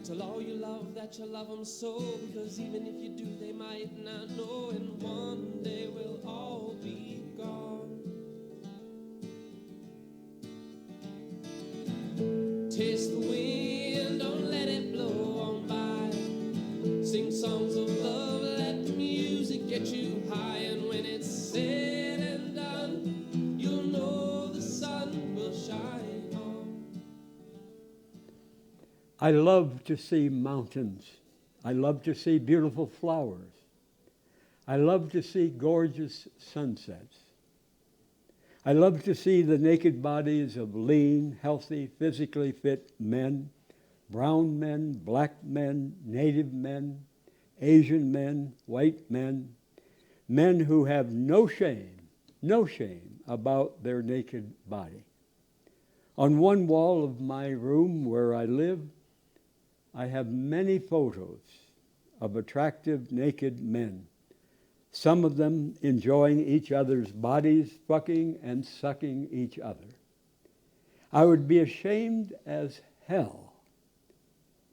Tell all you love that you love them so, because even if you do, they might not know, and one day we'll all be gone. Taste the wind, don't let it blow on by. Sing songs of love, let the music get you high, and when it's said and done, you'll know the sun will shine on. I love to see mountains. I love to see beautiful flowers. I love to see gorgeous sunsets. I love to see the naked bodies of lean, healthy, physically fit men, brown men, black men, native men, Asian men, white men, men who have no shame about their naked body. On one wall of my room where I live, I have many photos of attractive naked men, some of them enjoying each other's bodies, fucking and sucking each other. I would be ashamed as hell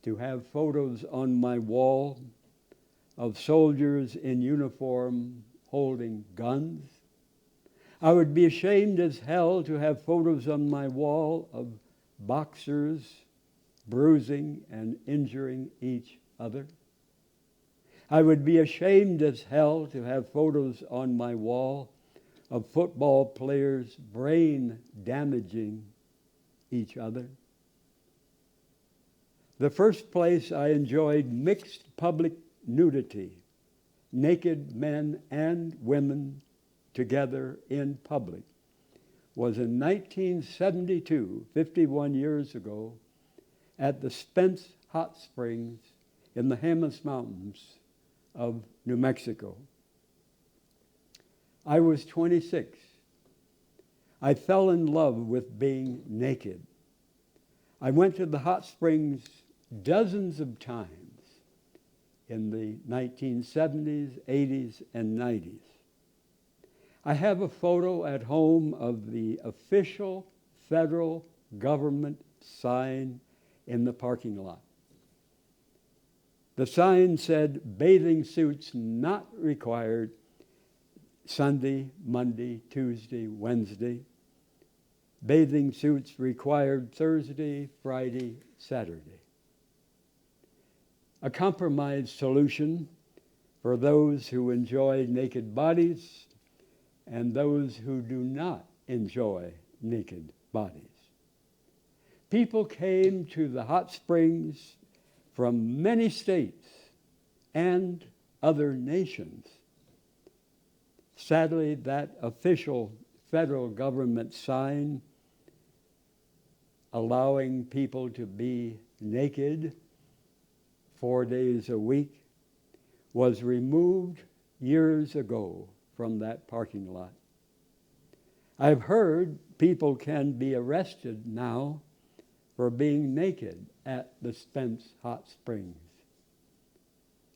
to have photos on my wall of soldiers in uniform holding guns. I would be ashamed as hell to have photos on my wall of boxers bruising and injuring each other. I would be ashamed as hell to have photos on my wall of football players brain damaging each other. The first place I enjoyed mixed public nudity, naked men and women together in public, was in 1972, 51 years ago, at the Spence Hot Springs in the Jemez Mountains of New Mexico. I was 26. I fell in love with being naked. I went to the hot springs dozens of times in the 1970s, 80s, and 90s. I have a photo at home of the official federal government sign in the parking lot. The sign said, bathing suits not required Sunday, Monday, Tuesday, Wednesday. Bathing suits required Thursday, Friday, Saturday. A compromise solution for those who enjoy naked bodies and those who do not enjoy naked bodies. People came to the hot springs from many states and other nations. Sadly, that official federal government sign allowing people to be naked 4 days a week was removed years ago from that parking lot. I've heard people can be arrested now for being naked at the Spence Hot Springs.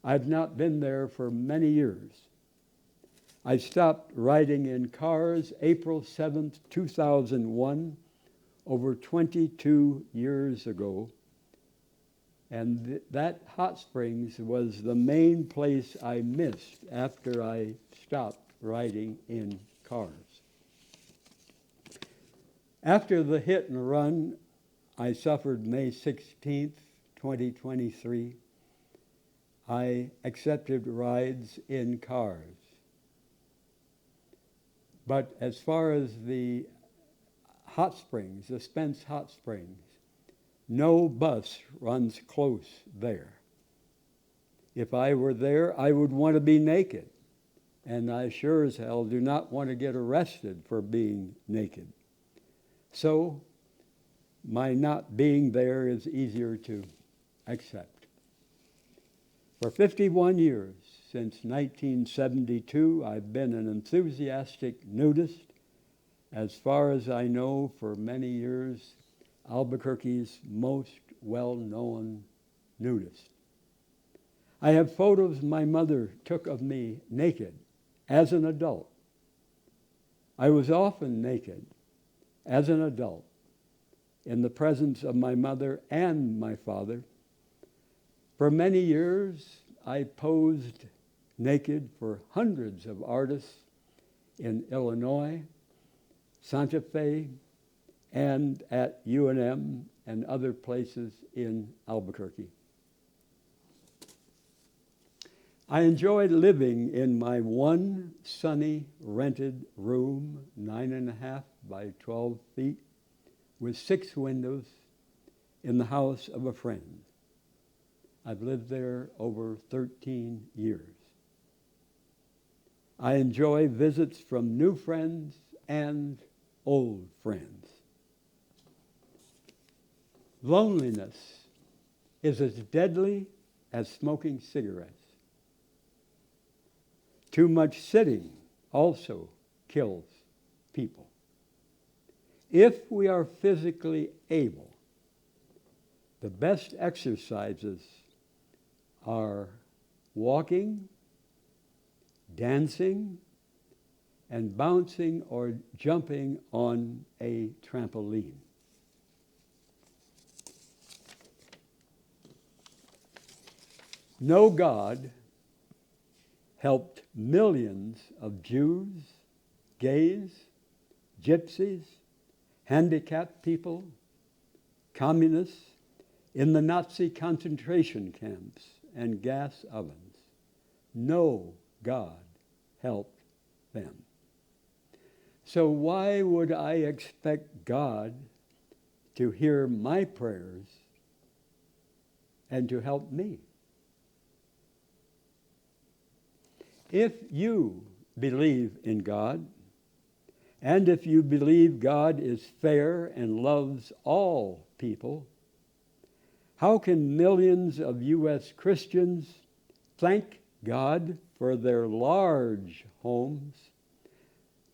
I've not been there for many years. I stopped riding in cars April 7th, 2001, over 22 years ago. And that hot springs was the main place I missed after I stopped riding in cars. After the hit and run I suffered May 16th, 2023, I accepted rides in cars. But as far as the hot springs, the Spence Hot Springs, no bus runs close there. If I were there, I would want to be naked. And I sure as hell do not want to get arrested for being naked. So my not being there is easier to accept. For 51 years, since 1972, I've been an enthusiastic nudist. As far as I know, for many years, Albuquerque's most well-known nudist. I have photos my mother took of me naked as an adult. I was often naked as an adult in the presence of my mother and my father. For many years, I posed naked for hundreds of artists in Illinois, Santa Fe, and at UNM and other places in Albuquerque. I enjoyed living in my one sunny rented room, 9.5 by 12 feet, with 6 windows in the house of a friend. I've lived there over 13 years. I enjoy visits from new friends and old friends. Loneliness is as deadly as smoking cigarettes. Too much sitting also kills people. If we are physically able, the best exercises are walking, dancing, and bouncing or jumping on a trampoline. No God helped millions of Jews, gays, gypsies, handicapped people, communists in the Nazi concentration camps and gas ovens. No God helped them. So why would I expect God to hear my prayers and to help me? If you believe in God, and if you believe God is fair and loves all people, how can millions of U.S. Christians thank God for their large homes,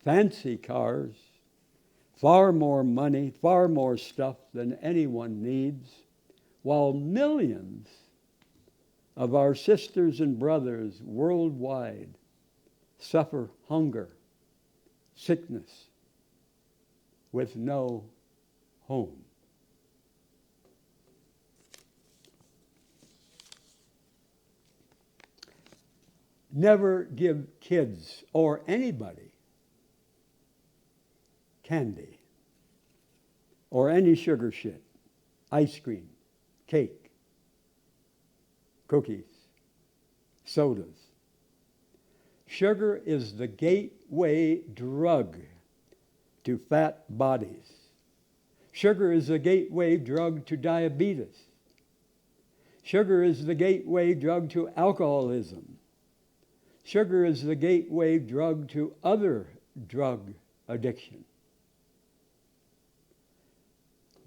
fancy cars, far more money, far more stuff than anyone needs, while millions of our sisters and brothers worldwide suffer hunger, sickness, with no home? Never give kids or anybody candy or any sugar shit, ice cream, cake, cookies, sodas. Sugar is the gateway drug to fat bodies. Sugar is the gateway drug to diabetes. Sugar is the gateway drug to alcoholism. Sugar is the gateway drug to other drug addiction.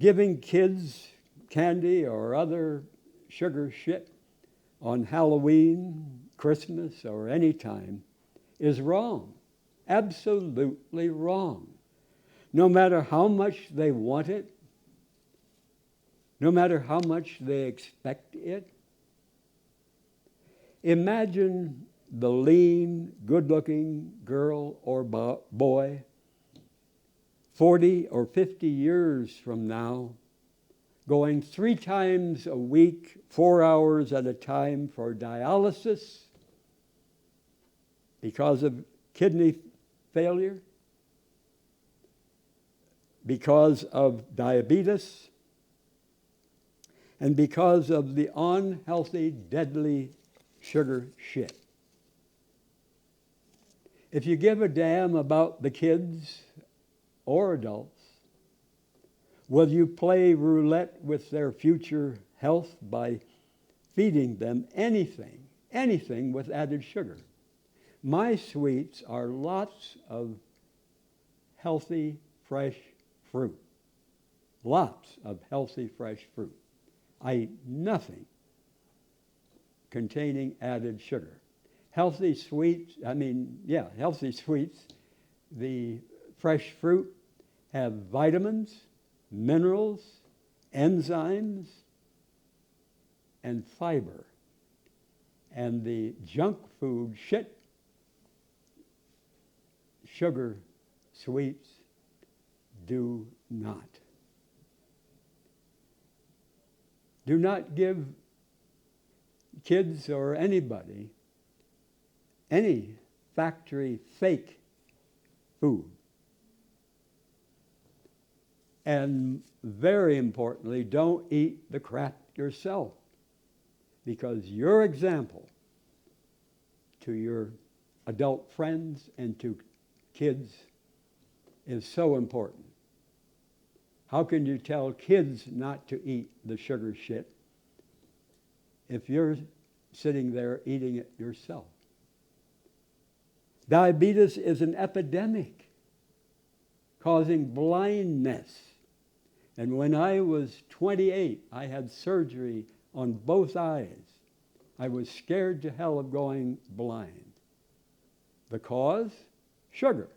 Giving kids candy or other sugar shit on Halloween, Christmas, or any time is wrong. Absolutely wrong. No matter how much they want it, no matter how much they expect it. Imagine the lean, good-looking girl or boy 40 or 50 years from now going 3 times a week, 4 hours at a time for dialysis because of kidney failure, because of diabetes, and because of the unhealthy, deadly sugar shit. If you give a damn about the kids or adults, will you play roulette with their future health by feeding them anything with added sugar? My sweets are lots of healthy, fresh fruit. Lots of healthy, fresh fruit. I eat nothing containing added sugar. Healthy sweets, the fresh fruit have vitamins, minerals, enzymes, and fiber. And the junk food shit, sugar sweets, do not. Do not give kids or anybody any factory fake food. And very importantly, don't eat the crap yourself, because your example to your adult friends and to kids is so important. How can you tell kids not to eat the sugar shit if you're sitting there eating it yourself? Diabetes is an epidemic causing blindness. And when I was 28, I had surgery on both eyes. I was scared to hell of going blind. The cause? Sugar.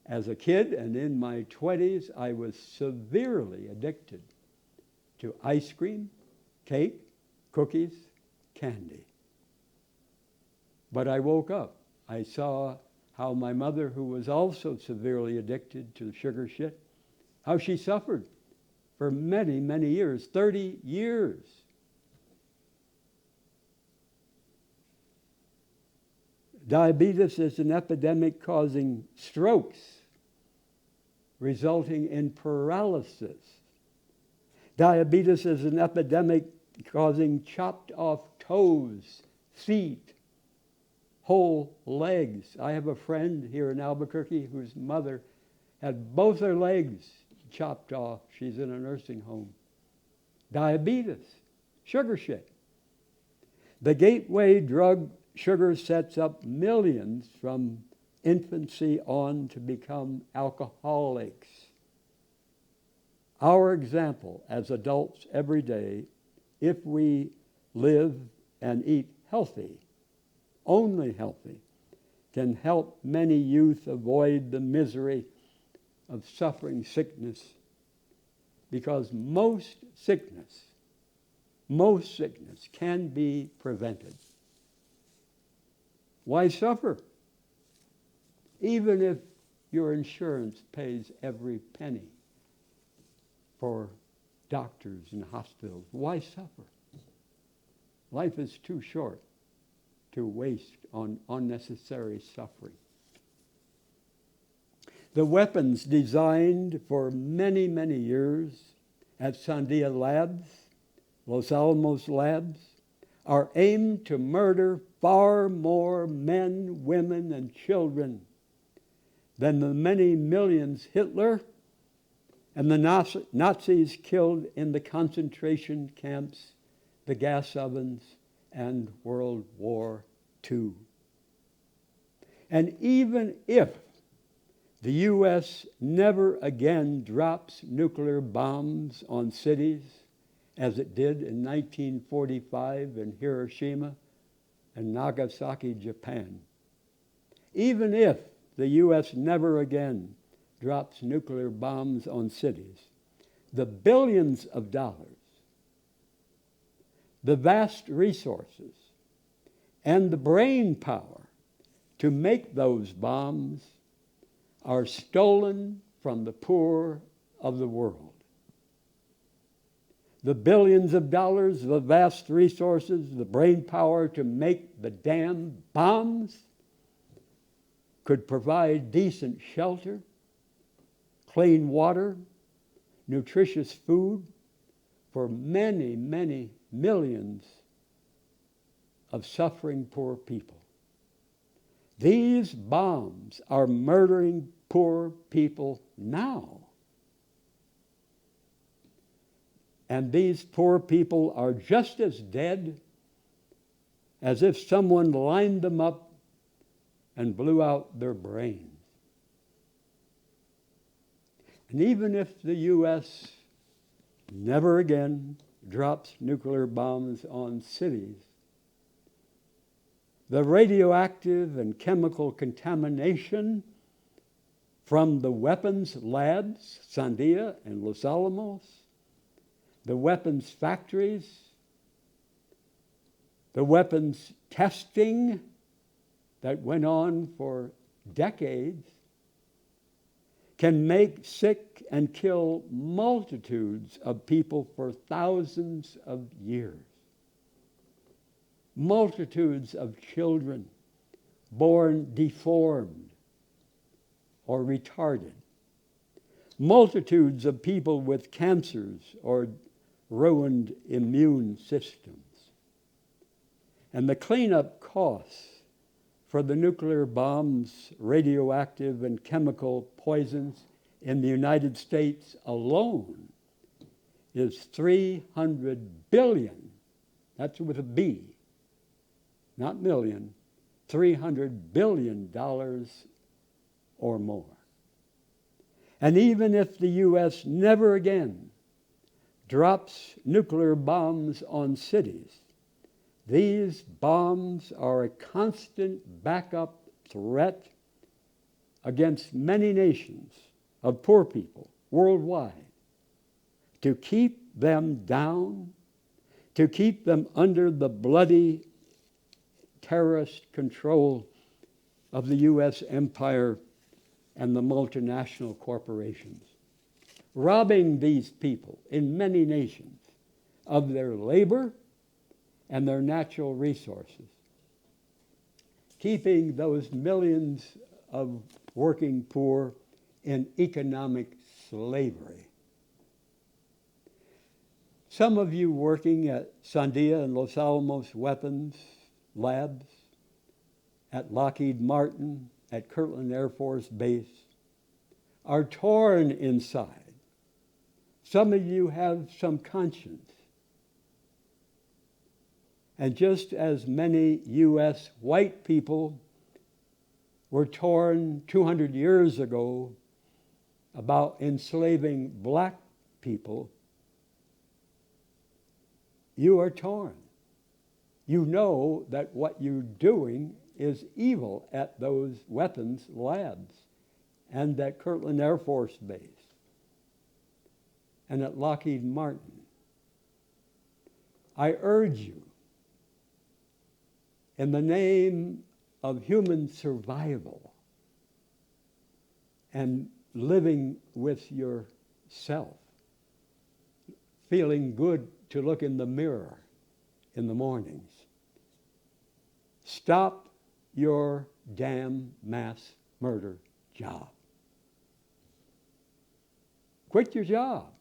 As a kid and in my 20s, I was severely addicted to ice cream, cake, cookies, candy. But I woke up. I saw how my mother, who was also severely addicted to the sugar shit, how she suffered for many, many years, 30 years. Diabetes is an epidemic causing strokes, resulting in paralysis. Diabetes is an epidemic causing chopped off toes, feet, whole legs. I have a friend here in Albuquerque whose mother had both her legs chopped off. She's in a nursing home. Diabetes, sugar shit. The gateway drug sugar sets up millions from infancy on to become alcoholics. Our example as adults every day, if we live and eat healthy, only healthy, can help many youth avoid the misery of suffering sickness, because most sickness can be prevented. Why suffer? Even if your insurance pays every penny for doctors and hospitals, why suffer? Life is too short to waste on unnecessary suffering. The weapons designed for many, many years at Sandia Labs, Los Alamos Labs, are aimed to murder far more men, women, and children than the many millions Hitler and the Nazis killed in the concentration camps, the gas ovens, and World War II. And even if the U.S. never again drops nuclear bombs on cities, as it did in 1945 in Hiroshima and Nagasaki, Japan, even if the U.S. never again drops nuclear bombs on cities, the billions of dollars, the vast resources, and the brain power to make those bombs are stolen from the poor of the world. The billions of dollars, the vast resources, the brain power to make the damn bombs could provide decent shelter, clean water, nutritious food for many, many millions of suffering poor people. These bombs are murdering poor people now. And these poor people are just as dead as if someone lined them up and blew out their brains. And even if the U.S. never again drops nuclear bombs on cities, the radioactive and chemical contamination from the weapons labs, Sandia and Los Alamos, the weapons factories, the weapons testing that went on for decades, can make sick and kill multitudes of people for thousands of years. multitudes of children born deformed or retarded, multitudes of people with cancers or ruined immune systems. And the cleanup costs for the nuclear bombs, radioactive and chemical poisons in the United States alone is $300 billion. That's with a B, not million, $300 billion or more. And even if the U.S. never again drops nuclear bombs on cities, these bombs are a constant backup threat against many nations of poor people worldwide to keep them down, to keep them under the bloody terrorist control of the U.S. empire and the multinational corporations, robbing these people in many nations of their labor and their natural resources, keeping those millions of working poor in economic slavery. Some of you working at Sandia and Los Alamos weapons labs, at Lockheed Martin, at Kirtland Air Force Base, are torn inside. Some of you have some conscience. And just as many U.S. white people were torn 200 years ago about enslaving black people, you are torn. You know that what you're doing is evil at those weapons labs and at Kirtland Air Force Base and at Lockheed Martin. I urge you, in the name of human survival and living with yourself, feeling good to look in the mirror in the mornings, stop your damn mass murder job. Quit your job.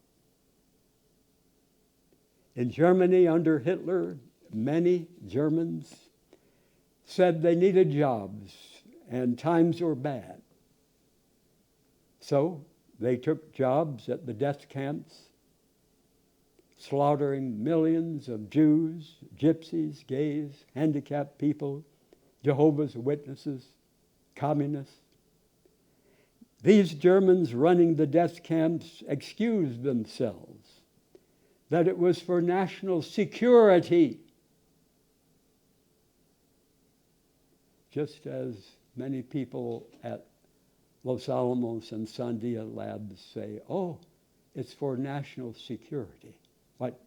In Germany under Hitler, many Germans said they needed jobs and times were bad. So they took jobs at the death camps, slaughtering millions of Jews, gypsies, gays, handicapped people, Jehovah's Witnesses, communists. These Germans running the death camps excused themselves that it was for national security, just as many people at Los Alamos and Sandia labs say, oh, it's for national security. What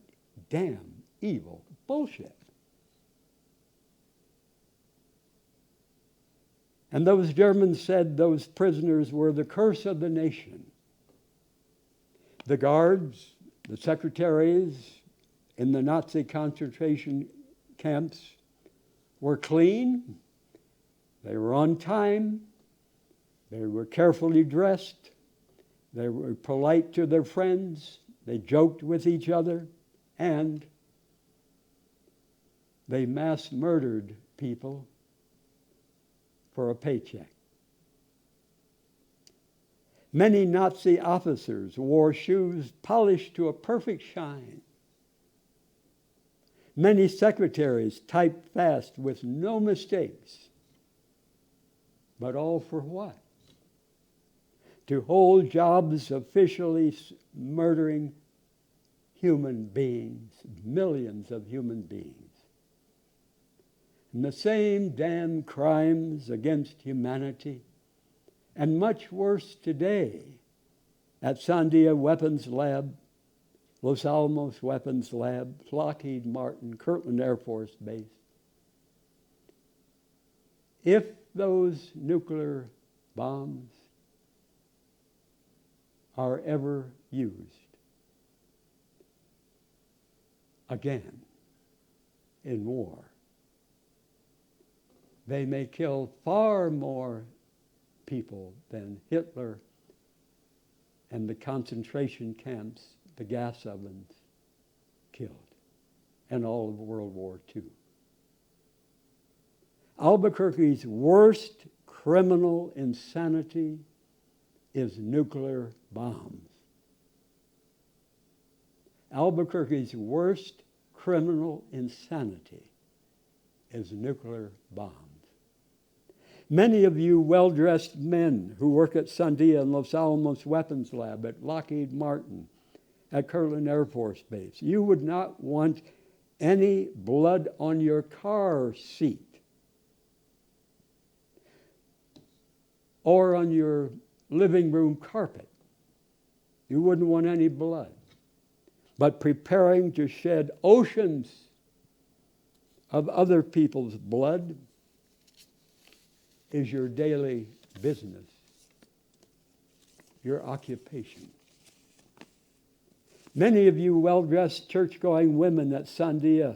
damn evil bullshit. And those Germans said those prisoners were the curse of the nation. The guards, the secretaries in the Nazi concentration camps were clean, they were on time, they were carefully dressed, they were polite to their friends, they joked with each other, and they mass murdered people for a paycheck. Many Nazi officers wore shoes polished to a perfect shine. Many secretaries typed fast with no mistakes. But all for what? To hold jobs officially murdering human beings, millions of human beings. And the same damn crimes against humanity, and much worse today at Sandia Weapons Lab, Los Alamos Weapons Lab, Lockheed Martin, Kirtland Air Force Base. If those nuclear bombs are ever used again in war, They may kill far more people than Hitler and the concentration camps, the gas ovens, killed, and all of World War II. Albuquerque's worst criminal insanity is nuclear bombs. Albuquerque's worst criminal insanity is nuclear bombs. Many of you well-dressed men who work at Sandia and Los Alamos Weapons Lab, at Lockheed Martin, at Kirtland Air Force Base, you would not want any blood on your car seat or on your living room carpet. You wouldn't want any blood. But preparing to shed oceans of other people's blood is your daily business, your occupation. Many of you well-dressed church-going women at Sandia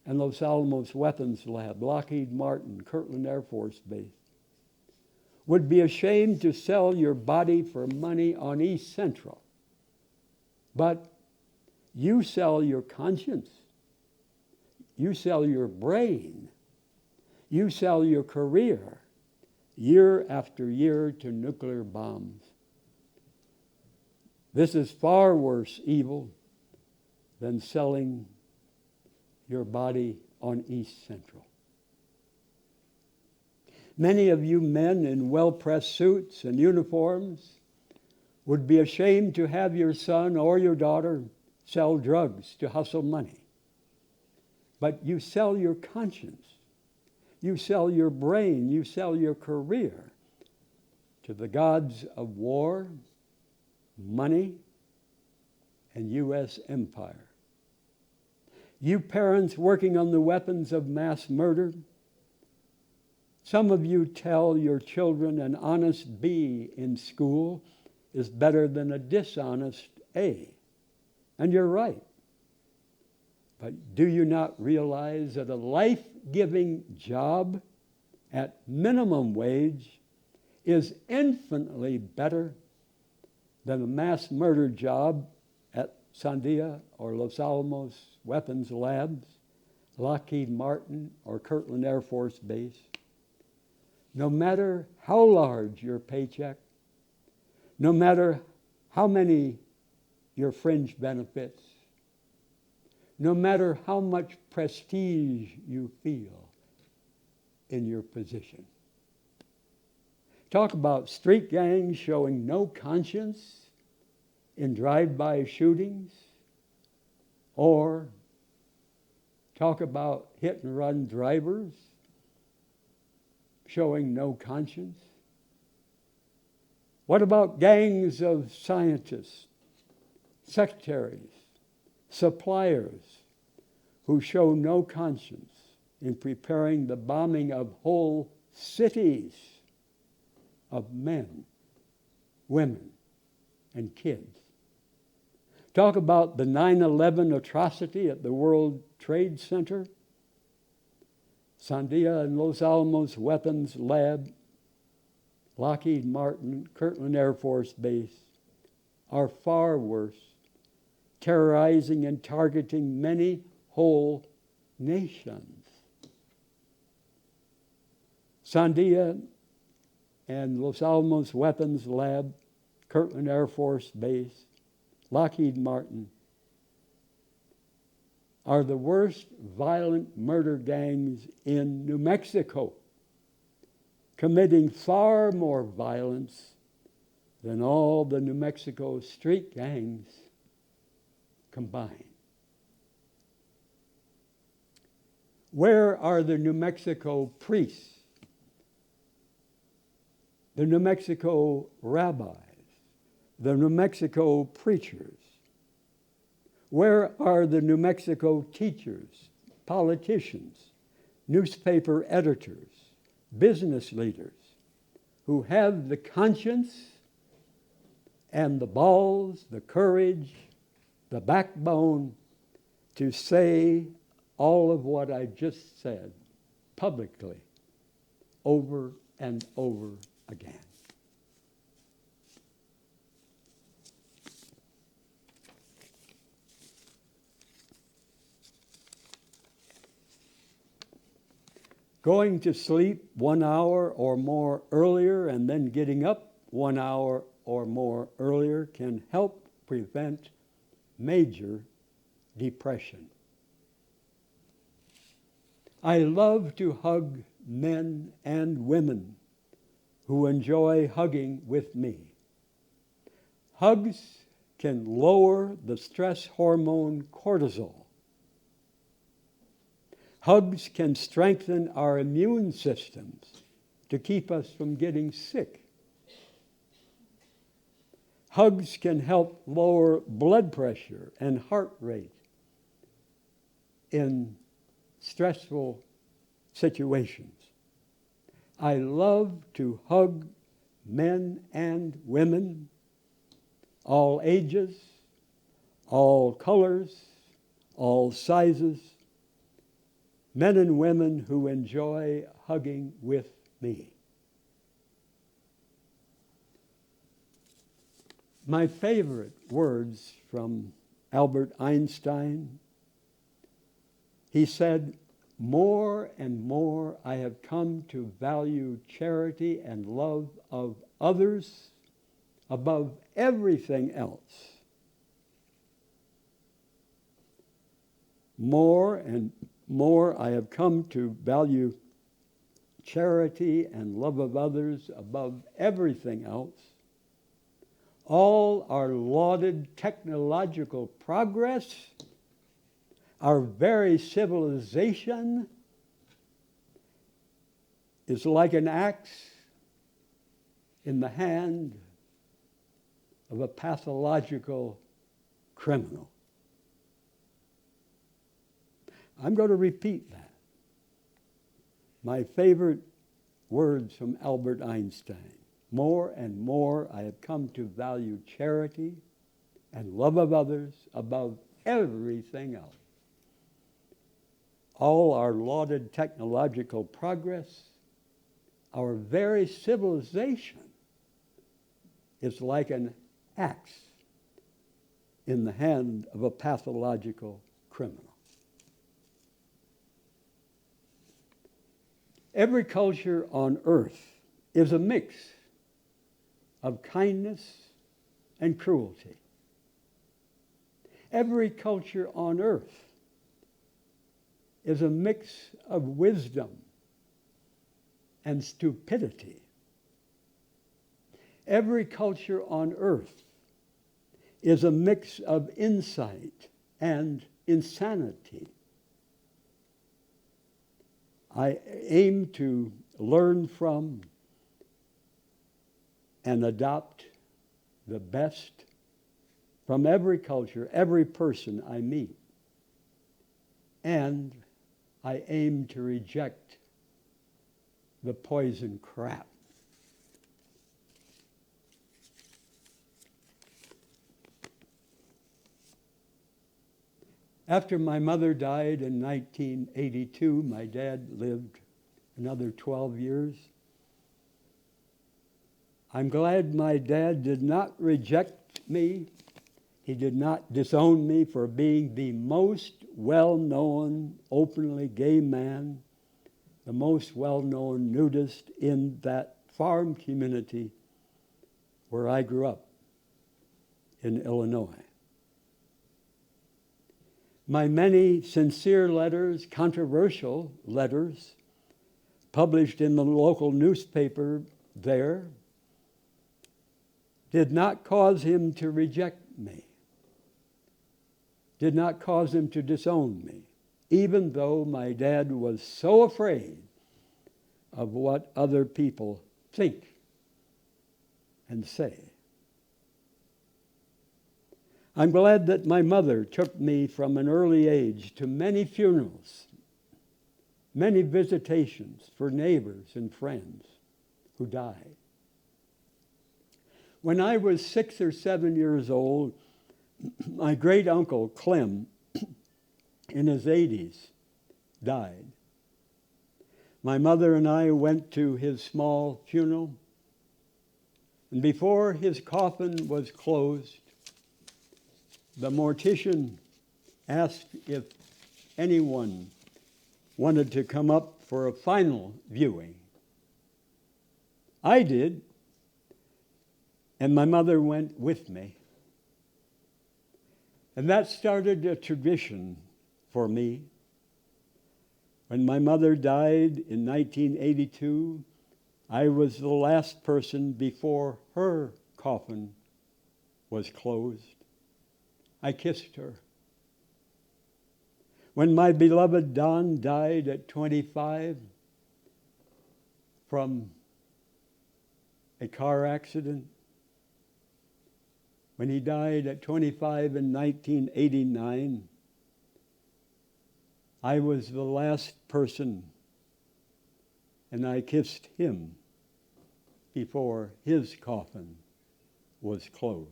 and Los Alamos Weapons Lab, Lockheed Martin, Kirtland Air Force Base, would be ashamed to sell your body for money on East Central. But you sell your conscience. You sell your brain. You sell your career year after year to nuclear bombs. This is far worse evil than selling your body on East Central. Many of you men in well-pressed suits and uniforms would be ashamed to have your son or your daughter sell drugs to hustle money. But you sell your conscience. You sell your brain. You sell your career to the gods of war, money, and U.S. empire. You parents working on the weapons of mass murder, some of you tell your children an honest B in school is better than a dishonest A. And you're right. But do you not realize that a life-giving job at minimum wage is infinitely better than a mass murder job at Sandia or Los Alamos Weapons Labs, Lockheed Martin, or Kirtland Air Force Base? No matter how large your paycheck, no matter how many your fringe benefits, no matter how much prestige you feel in your position. Talk about street gangs showing no conscience in drive-by shootings, or talk about hit-and-run drivers showing no conscience. What about gangs of scientists, secretaries, suppliers who show no conscience in preparing the bombing of whole cities of men, women, and kids? Talk about the 9/11 atrocity at the World Trade Center, Sandia and Los Alamos Weapons Lab, Lockheed Martin, Kirtland Air Force Base are far worse, terrorizing and targeting many whole nations. Sandia and Los Alamos Weapons Lab, Kirtland Air Force Base, Lockheed Martin are the worst violent murder gangs in New Mexico, committing far more violence than all the New Mexico street gangs combined. Where are the New Mexico priests, the New Mexico rabbis, the New Mexico preachers? Where are the New Mexico teachers, politicians, newspaper editors, business leaders who have the conscience and the balls, the courage, the backbone to say all of what I just said publicly over and over again. Going to sleep 1 hour or more earlier and then getting up 1 hour or more earlier can help prevent major depression. I love to hug men and women who enjoy hugging with me. Hugs can lower the stress hormone cortisol. Hugs can strengthen our immune systems to keep us from getting sick. Hugs can help lower blood pressure and heart rate in stressful situations. I love to hug men and women, all ages, all colors, all sizes, men and women who enjoy hugging with me. My favorite words from Albert Einstein, he said, "More and more I have come to value charity and love of others above everything else." More and more I have come to value charity and love of others above everything else. All our lauded technological progress, our very civilization, is like an axe in the hand of a pathological criminal. I'm going to repeat that. My favorite words from Albert Einstein. More and more I have come to value charity and love of others above everything else. All our lauded technological progress, our very civilization, is like an axe in the hand of a pathological criminal. Every culture on earth is a mix of kindness and cruelty. Every culture on earth is a mix of wisdom and stupidity. Every culture on earth is a mix of insight and insanity. I aim to learn from and adopt the best from every culture, every person I meet. And I aim to reject the poison crap. After my mother died in 1982, my dad lived another 12 years. I'm glad my dad did not reject me. He did not disown me for being the most well-known openly gay man, the most well-known nudist in that farm community where I grew up in Illinois. My many sincere letters, controversial letters, published in the local newspaper there, did not cause him to reject me, did not cause him to disown me, even though my dad was so afraid of what other people think and say. I'm glad that my mother took me from an early age to many funerals, many visitations for neighbors and friends who died. When I was 6 or 7 years old, my great uncle Clem, in his 80s, died. My mother and I went to his small funeral, and before his coffin was closed, the mortician asked if anyone wanted to come up for a final viewing. I did, and my mother went with me. And that started a tradition for me. When my mother died in 1982, I was the last person before her coffin was closed. I kissed her. When my beloved Don died at 25 from a car accident, when he died at 25 in 1989, I was the last person, and I kissed him before his coffin was closed.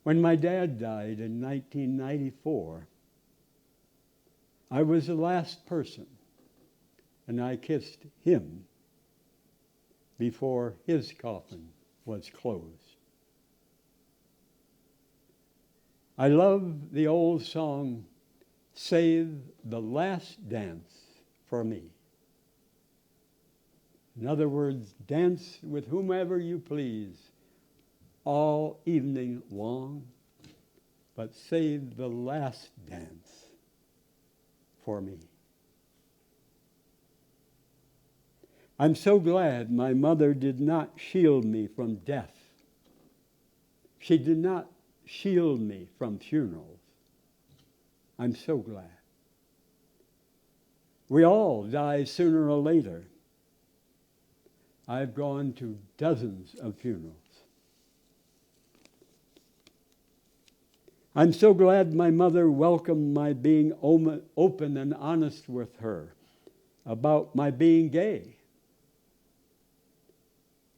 When my dad died in 1994, I was the last person, and I kissed him before his coffin was closed. I love the old song, "Save the Last Dance for Me." In other words, dance with whomever you please all evening long, but save the last dance for me. I'm so glad my mother did not shield me from death. She did not shield me from funerals. I'm so glad. We all die sooner or later. I've gone to dozens of funerals. I'm so glad my mother welcomed my being open and honest with her about my being gay.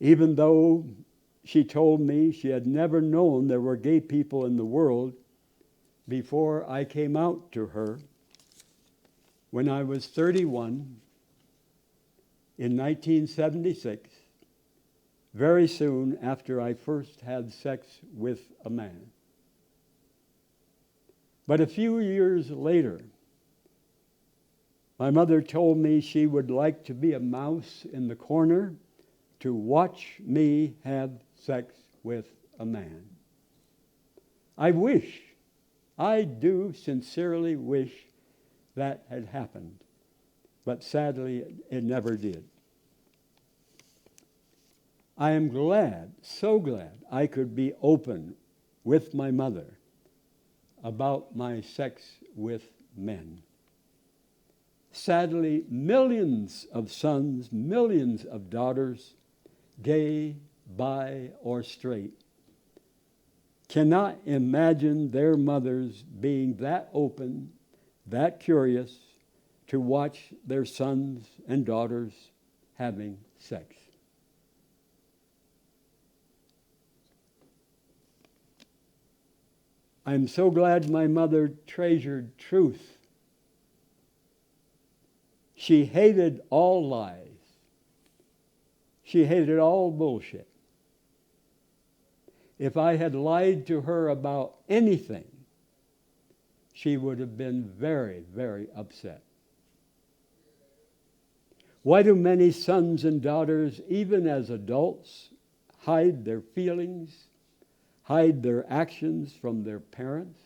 Even though she told me she had never known there were gay people in the world before I came out to her when I was 31 in 1976, very soon after I first had sex with a man. But a few years later, my mother told me she would like to be a mouse in the corner to watch me have sex with a man. I do sincerely wish that had happened, but sadly it never did. I am glad, so glad, I could be open with my mother about my sex with men. Sadly, millions of sons, millions of daughters, gay, bi, or straight, cannot imagine their mothers being that open, that curious to watch their sons and daughters having sex. I'm so glad my mother treasured truth. She hated all lies. She hated all bullshit. If I had lied to her about anything, she would have been very, very upset. Why do many sons and daughters, even as adults, hide their feelings, hide their actions from their parents?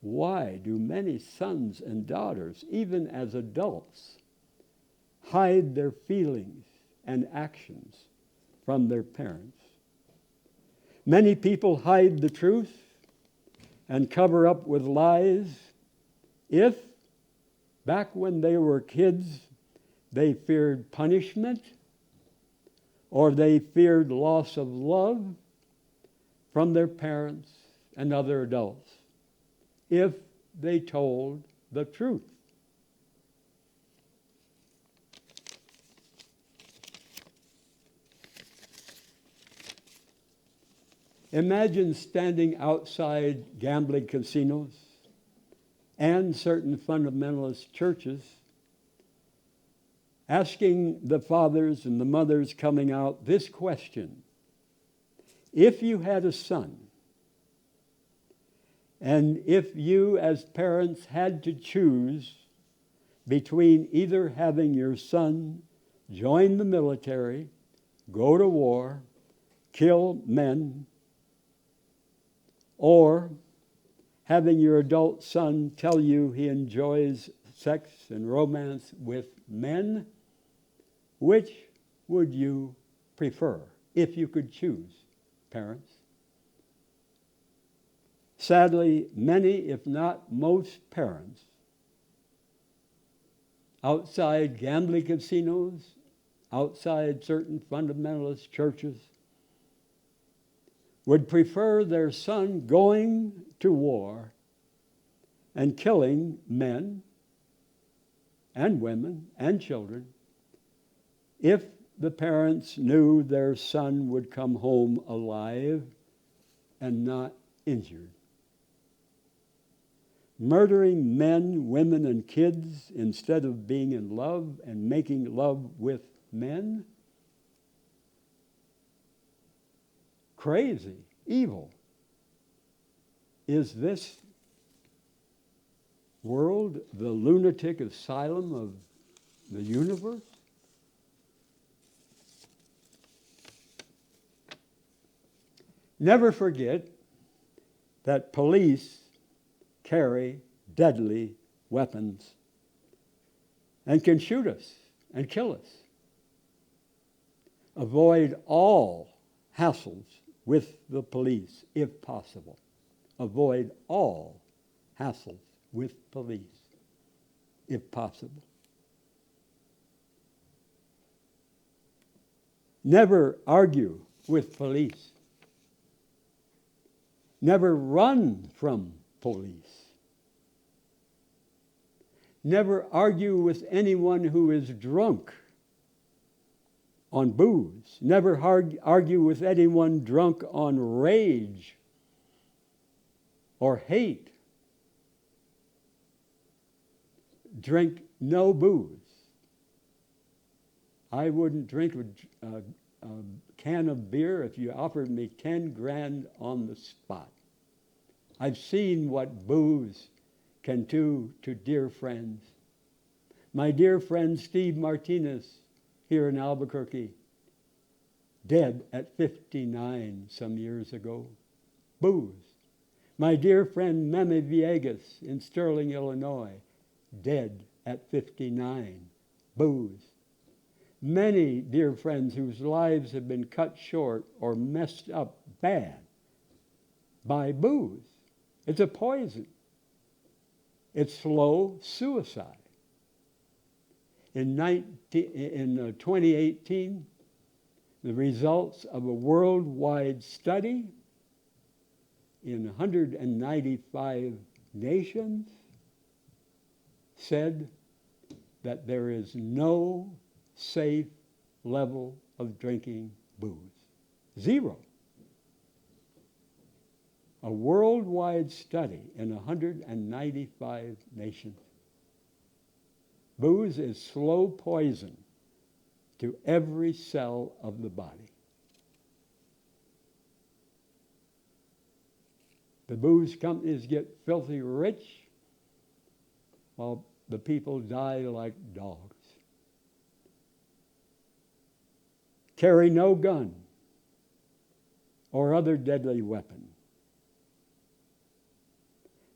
Why do many sons and daughters, even as adults, hide their feelings and actions from their parents? Many people hide the truth and cover up with lies if, back when they were kids, they feared punishment or they feared loss of love from their parents and other adults if they told the truth. Imagine standing outside gambling casinos and certain fundamentalist churches asking the fathers and the mothers coming out this question: if you had a son, and if you as parents had to choose between either having your son join the military, go to war, kill men, or having your adult son tell you he enjoys sex and romance with men, which would you prefer if you could choose, parents? Sadly, many, if not most parents, outside gambling casinos, outside certain fundamentalist churches, would prefer their son going to war and killing men and women and children if the parents knew their son would come home alive and not injured. Murdering men, women, and kids instead of being in love and making love with men? Crazy, evil. Is this world the lunatic asylum of the universe? Never forget that police carry deadly weapons and can shoot us and kill us. Avoid all hassles with the police if possible. Avoid all hassles with police if possible. Never argue with police. Never run from police. Never argue with anyone who is drunk on booze. Never argue with anyone drunk on rage or hate. Drink no booze. I wouldn't drink a can of beer if you offered me 10 grand on the spot. I've seen what booze can do to dear friends. My dear friend Steve Martinez here in Albuquerque, dead at 59 some years ago. Booze. My dear friend Meme Villegas in Sterling, Illinois, dead at 59. Booze. Many dear friends whose lives have been cut short or messed up bad by booze. It's a poison. It's slow suicide. In 2018, the results of a worldwide study in 195 nations said that there is no safe level of drinking booze. Zero. A worldwide study in 195 nations. Booze is slow poison to every cell of the body. The booze companies get filthy rich while the people die like dogs. Carry no gun or other deadly weapon.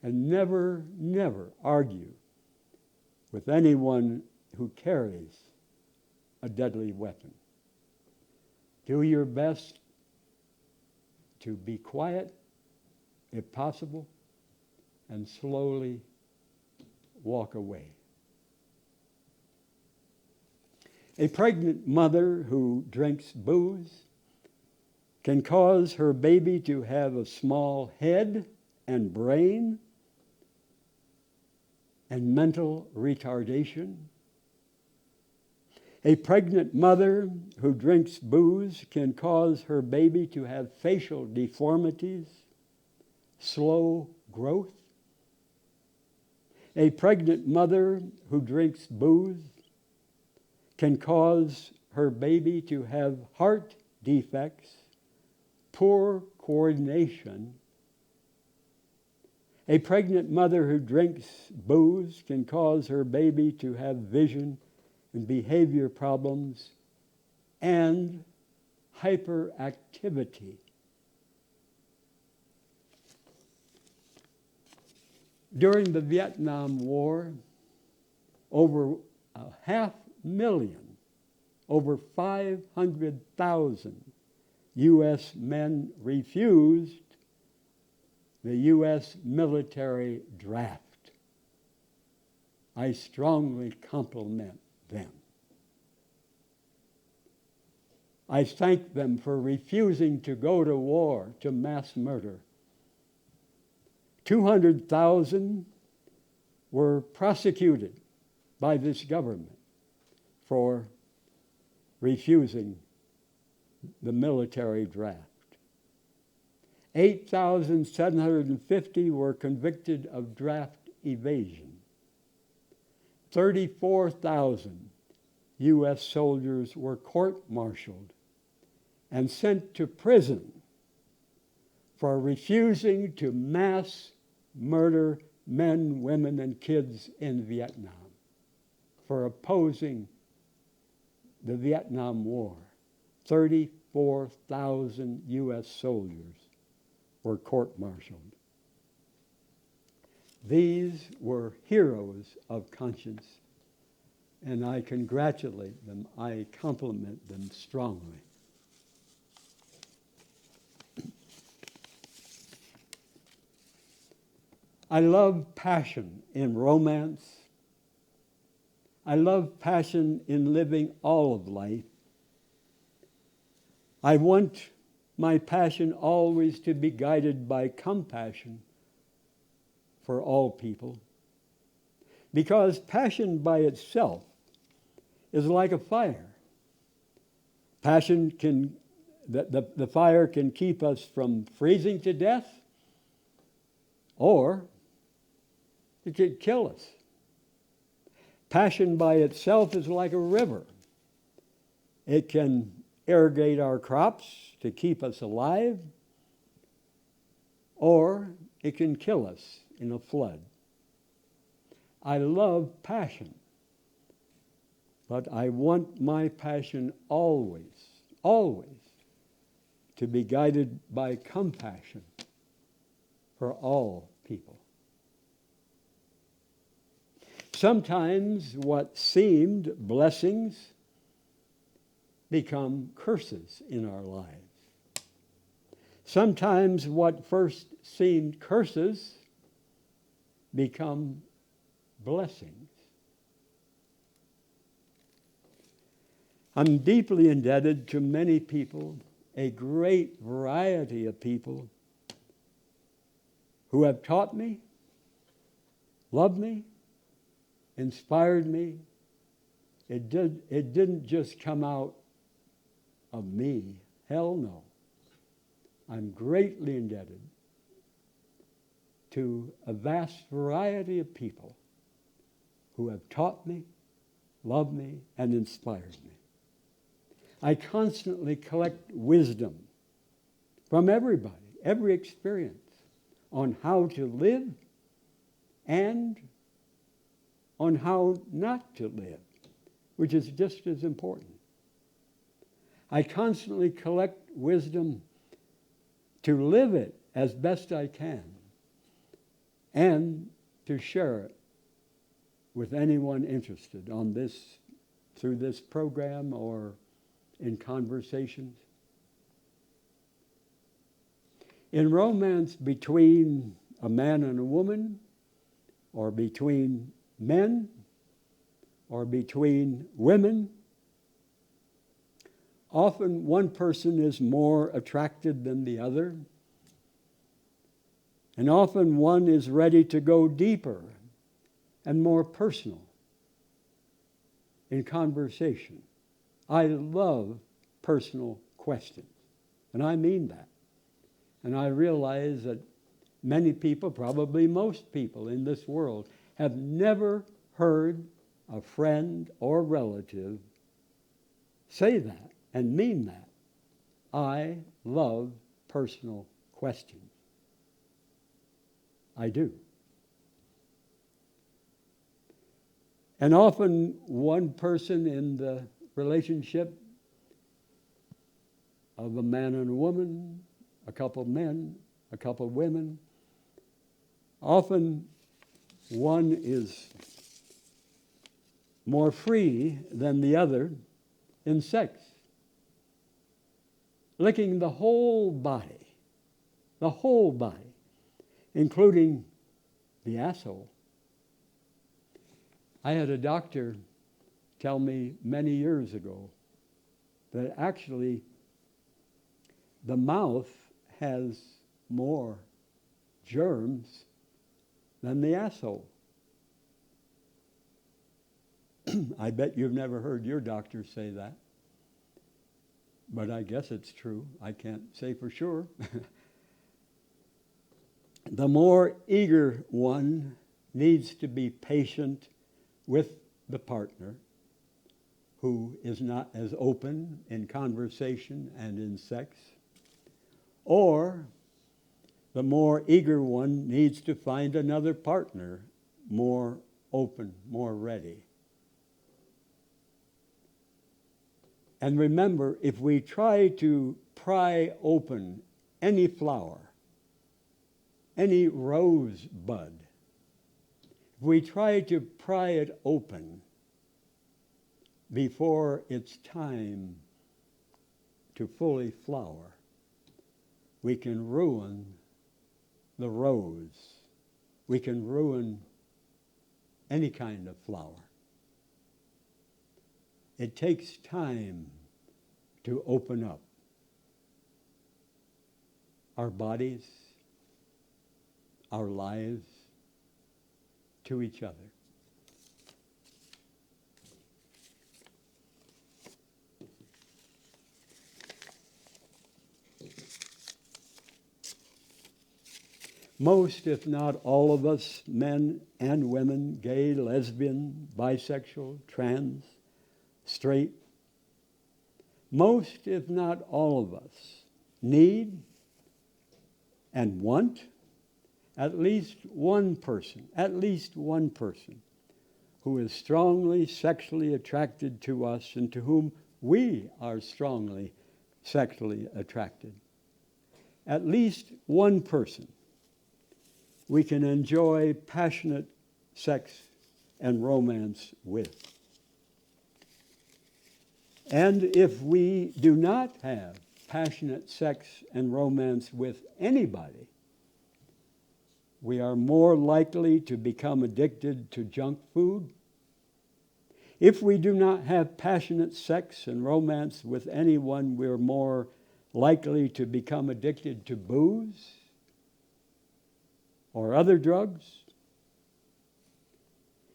And never, never argue with anyone who carries a deadly weapon. Do your best to be quiet, if possible, and slowly walk away. A pregnant mother who drinks booze can cause her baby to have a small head and brain and mental retardation. A pregnant mother who drinks booze can cause her baby to have facial deformities, slow growth. A pregnant mother who drinks booze can cause her baby to have heart defects, poor coordination. A pregnant mother who drinks booze can cause her baby to have vision and behavior problems and hyperactivity. During the Vietnam War, over 500,000, over 500,000 U.S. men refused the U.S. military draft. I strongly compliment them. I thank them for refusing to go to war, to mass murder. 200,000 were prosecuted by this government for refusing the military draft. 8,750 were convicted of draft evasion. 34,000 U.S. soldiers were court-martialed and sent to prison for refusing to mass murder men, women, and kids in Vietnam, for opposing the Vietnam War. 34,000 U.S. soldiers were court-martialed. These were heroes of conscience, and I congratulate them. I compliment them strongly. I love passion in romance. I love passion in living all of life. I want my passion always to be guided by compassion for all people, because passion by itself is like a fire. Passion can, the fire can keep us from freezing to death, or it could kill us. Passion by itself is like a river. It can irrigate our crops to keep us alive, or it can kill us in a flood. I love passion, but I want my passion always, always to be guided by compassion for all people. Sometimes what seemed blessings become curses in our lives. Sometimes what first seemed curses become blessings. I'm deeply indebted to many people, a great variety of people, who have taught me, loved me, inspired me. It didn't just come out of me. Hell no. I'm greatly indebted to a vast variety of people who have taught me, loved me, and inspired me. I constantly collect wisdom from everybody, every experience, on how to live and on how not to live, which is just as important. I constantly collect wisdom to live it as best I can and to share it with anyone interested on this, through this program or in conversations. In romance between a man and a woman, or between men, or between women, often one person is more attracted than the other, and often one is ready to go deeper and more personal in conversation. I love personal questions, and I mean that. And I realize that many people, probably most people in this world, have never heard a friend or relative say that and mean that. I love personal questions. I do. And often one person in the relationship of a man and a woman, a couple of men, a couple of women, often one is more free than the other in sex, licking the whole body, including the asshole. I had a doctor tell me many years ago that actually the mouth has more germs than the asshole. I bet you've never heard your doctor say that, but I guess it's true. I can't say for sure. The more eager one needs to be patient with the partner who is not as open in conversation and in sex, or the more eager one needs to find another partner more open, more ready. And remember, if we try to pry open any flower, any rose bud, if we try to pry it open before it's time to fully flower, we can ruin the rose. We can ruin any kind of flower. It takes time to open up our bodies, our lives to each other. Most, if not all of us, men and women, gay, lesbian, bisexual, trans, straight, most, if not all of us, need and want at least one person who is strongly sexually attracted to us and to whom we are strongly sexually attracted. At least one person we can enjoy passionate sex and romance with. And if we do not have passionate sex and romance with anybody, we are more likely to become addicted to junk food. If we do not have passionate sex and romance with anyone, we're more likely to become addicted to booze or other drugs.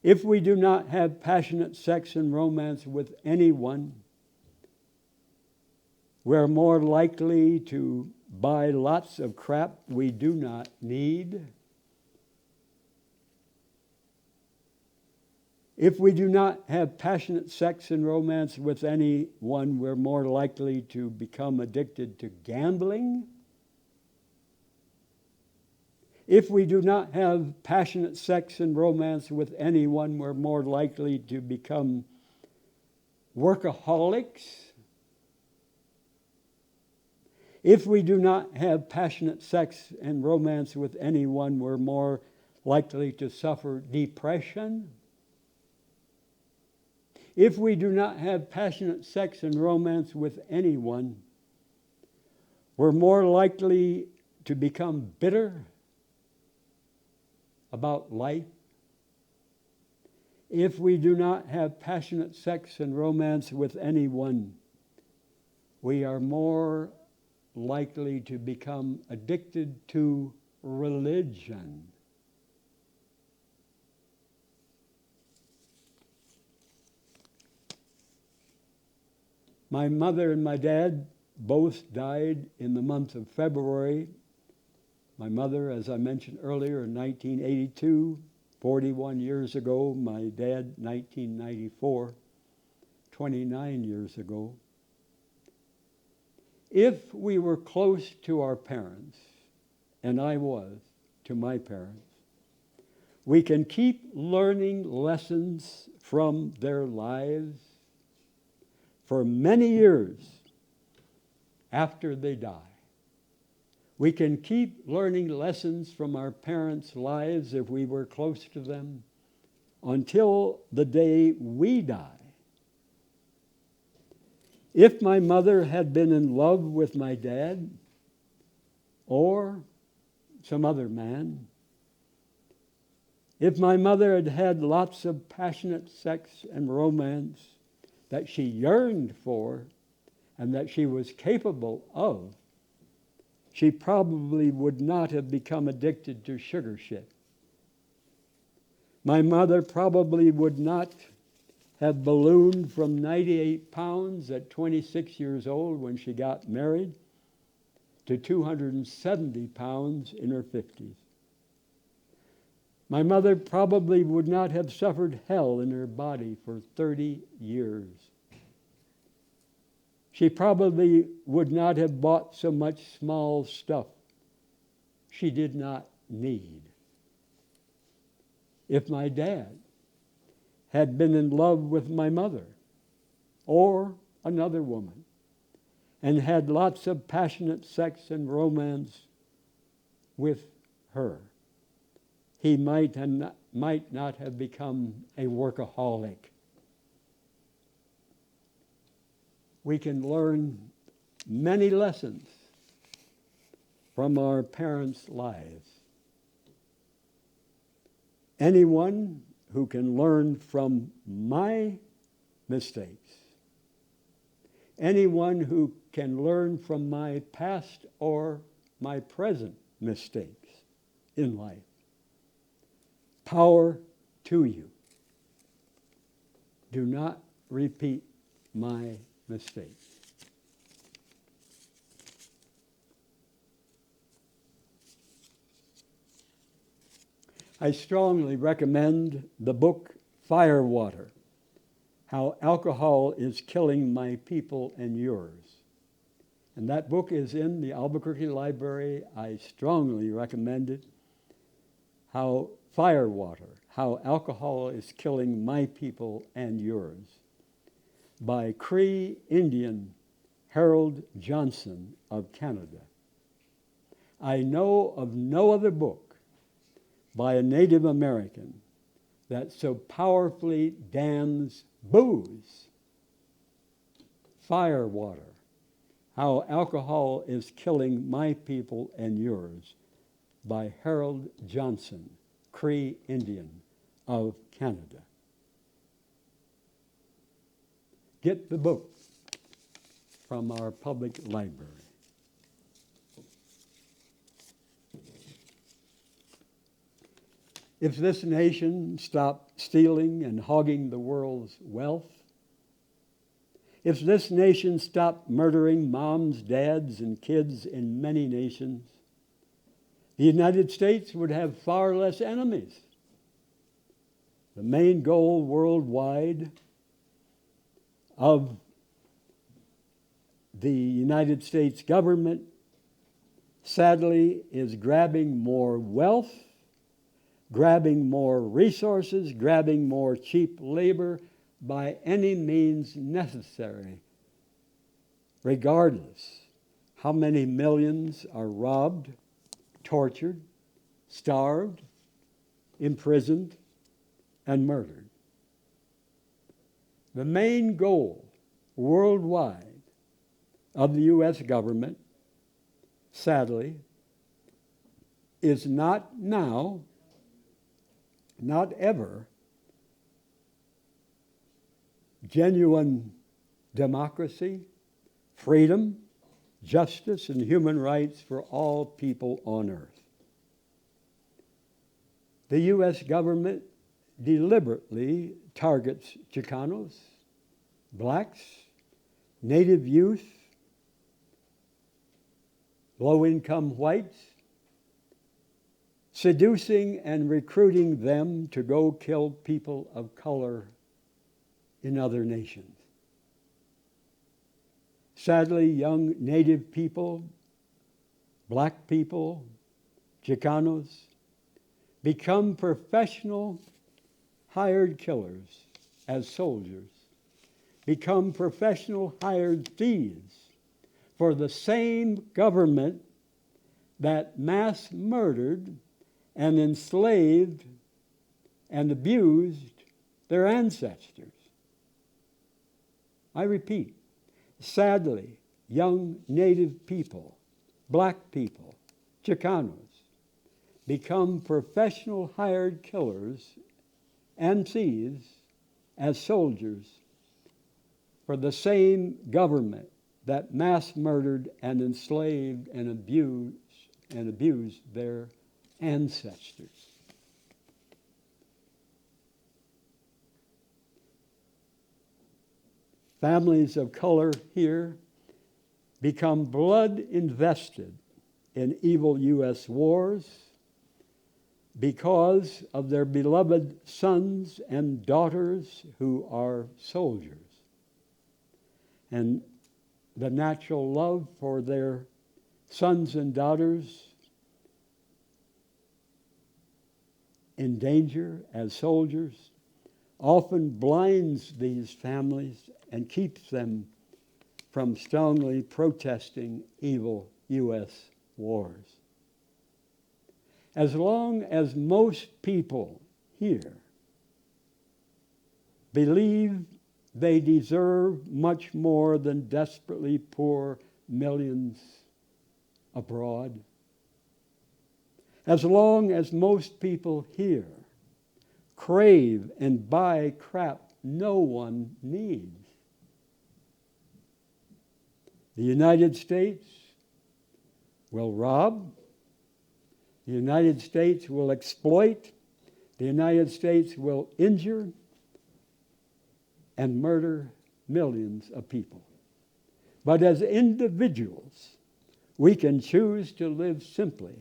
If we do not have passionate sex and romance with anyone, we're more likely to buy lots of crap we do not need. If we do not have passionate sex and romance with anyone, we're more likely to become addicted to gambling. If we do not have passionate sex and romance with anyone, we're more likely to become workaholics. If we do not have passionate sex and romance with anyone, we're more likely to suffer depression. If we do not have passionate sex and romance with anyone, we're more likely to become bitter about life. If we do not have passionate sex and romance with anyone, we are more likely to become addicted to religion. My mother and my dad both died in the month of February. My mother, as I mentioned earlier, in 1982, 41 years ago. My dad, 1994, 29 years ago. If we were close to our parents, and I was to my parents, we can keep learning lessons from their lives for many years after they die. We can keep learning lessons from our parents' lives if we were close to them until the day we die. If my mother had been in love with my dad or some other man, if my mother had had lots of passionate sex and romance that she yearned for and that she was capable of, she probably would not have become addicted to sugar shit. My mother probably would not have ballooned from 98 pounds at 26 years old when she got married to 270 pounds in her 50s. My mother probably would not have suffered hell in her body for 30 years. She probably would not have bought so much small stuff she did not need. If my dad had been in love with my mother or another woman and had lots of passionate sex and romance with her, he might not have become a workaholic. We can learn many lessons from our parents' lives. Anyone who can learn from my mistakes, anyone who can learn from my past or my present mistakes in life, power to you. Do not repeat my mistakes. I strongly recommend the book Firewater, How Alcohol is Killing My People and Yours. And that book is in the Albuquerque Library. I strongly recommend it. Firewater, How Alcohol is Killing My People and Yours, by Cree Indian Harold Johnson of Canada. I know of no other book by a Native American that so powerfully damns booze. Firewater, How Alcohol is Killing My People and Yours, by Harold Johnson, Cree Indian of Canada. Get the book from our public library. If this nation stopped stealing and hogging the world's wealth, if this nation stopped murdering moms, dads, and kids in many nations, the United States would have far less enemies. The main goal worldwide of the United States government, sadly, is grabbing more wealth, grabbing more resources, grabbing more cheap labor by any means necessary, regardless how many millions are robbed, tortured, starved, imprisoned, and murdered. The main goal worldwide of the U.S. government, sadly, is not now, not ever, genuine democracy, freedom, justice, and human rights for all people on earth. The U.S. government deliberately targets Chicanos, blacks, Native youth, low-income whites, seducing and recruiting them to go kill people of color in other nations. Sadly, young Native people, black people, Chicanos, become professional hired killers as soldiers, become professional hired thieves for the same government that mass murdered and enslaved and abused their ancestors. I repeat, sadly, young Native people, black people, Chicanos, become professional hired killers and thieves as soldiers for the same government that mass murdered and enslaved and abused their ancestors. Families of color here become blood invested in evil U.S. wars because of their beloved sons and daughters who are soldiers. And the natural love for their sons and daughters in danger as soldiers often blinds these families and keeps them from strongly protesting evil U.S. wars. As long as most people here believe they deserve much more than desperately poor millions abroad, as long as most people here crave and buy crap no one needs, the United States will rob, the United States will exploit, the United States will injure and murder millions of people. But as individuals, we can choose to live simply.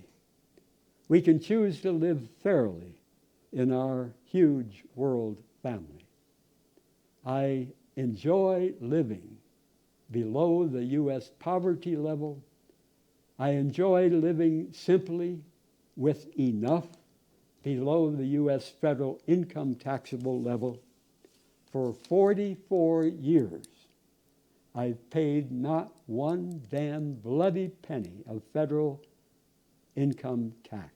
We can choose to live fairly in our huge world family. I enjoy living below the U.S. poverty level. I enjoy living simply with enough below the U.S. federal income taxable level. For 44 years, I've paid not one damn bloody penny of federal income tax.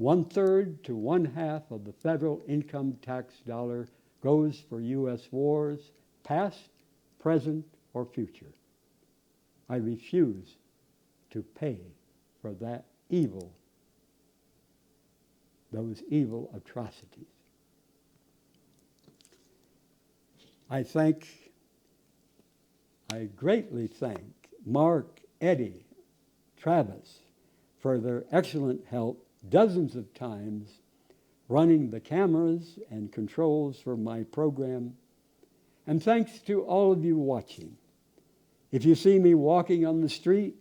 1/3 to 1/2 of the federal income tax dollar goes for U.S. wars, past, present, or future. I refuse to pay for that evil, those evil atrocities. I greatly thank Mark, Eddie, Travis for their excellent help dozens of times running the cameras and controls for my program. And thanks to all of you watching. If you see me walking on the street,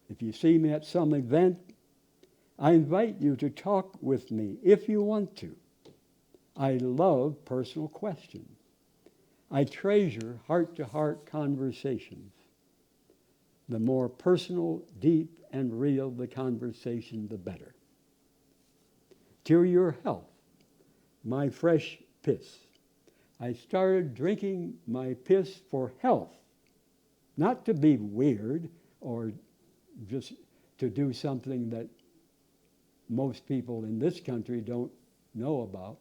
if you see me at some event, I invite you to talk with me if you want to. I love personal questions. I treasure heart-to-heart conversations. The more personal, deep, and real the conversation, the better. To your health, my fresh piss. I started drinking my piss for health, not to be weird or just to do something that most people in this country don't know about.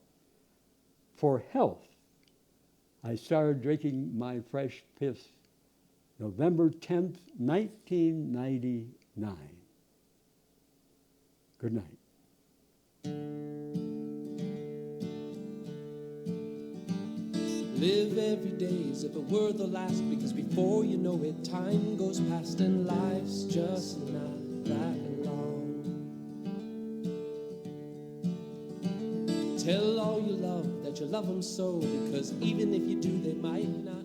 For health, I started drinking my fresh piss November 10th, 1999. Good night. Live every day as if it were the last, because before you know it, time goes past and life's just not that long. Tell all you love that you love them so, because even if you do, they might not